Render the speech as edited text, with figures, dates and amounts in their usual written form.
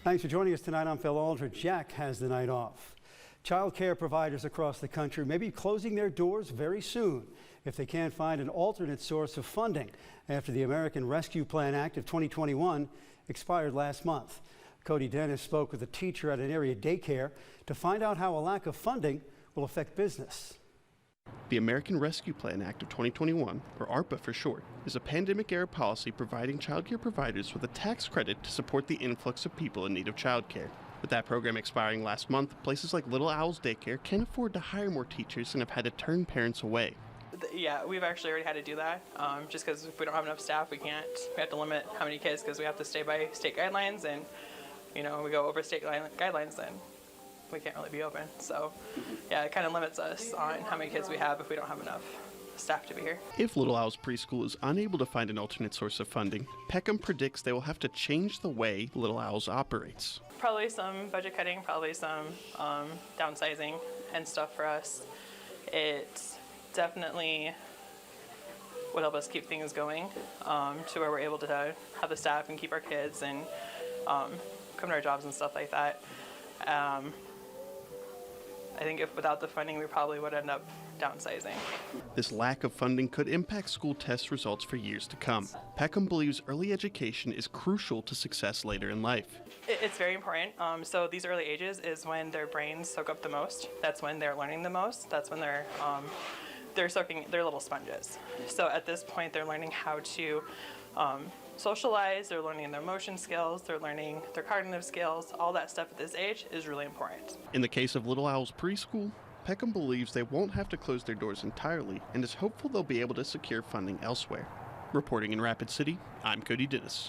Thanks for joining us tonight. I'm Phil Aldridge. Jack has the night off. Childcare providers across the country may be closing their doors very soon if they can't find an alternate source of funding after the American Rescue Plan Act of 2021 expired last month. Cody Dennis spoke with a teacher at an area daycare to find out how a lack of funding will affect business. The American Rescue Plan Act of 2021, or ARPA for short, is a pandemic-era policy providing childcare providers with a tax credit to support the influx of people in need of childcare. With that program expiring last month, places like Little Owls Daycare can't afford to hire more teachers and have had to turn parents away. Yeah, we've actually already had to do that, just because if we don't have enough staff, we have to limit how many kids because we have to stay by state guidelines, and we go over state guidelines, then we can't really be open. So yeah, it kind of limits us on how many kids we have if we don't have enough staff to be here. If Little Owls Preschool is unable to find an alternate source of funding, Peckham predicts they will have to change the way Little Owls operates. Probably some budget cutting, probably some downsizing and stuff for us. It definitely would help us keep things going to where we're able to have the staff and keep our kids and come to our jobs and stuff like that. I think if without the funding, we probably would end up downsizing. This lack of funding could impact school test results for years to come. Peckham believes early education is crucial to success later in life. It's very important. So these early ages is when their brains soak up the most. That's when they're learning the most. That's when they're little sponges. So at this point, they're learning how to socialize, they're learning their motion skills, they're learning their cognitive skills. All that stuff at this age is really important. In the case of Little Owls Preschool, Peckham believes they won't have to close their doors entirely and is hopeful they'll be able to secure funding elsewhere. Reporting in Rapid City, I'm Cody Dennis.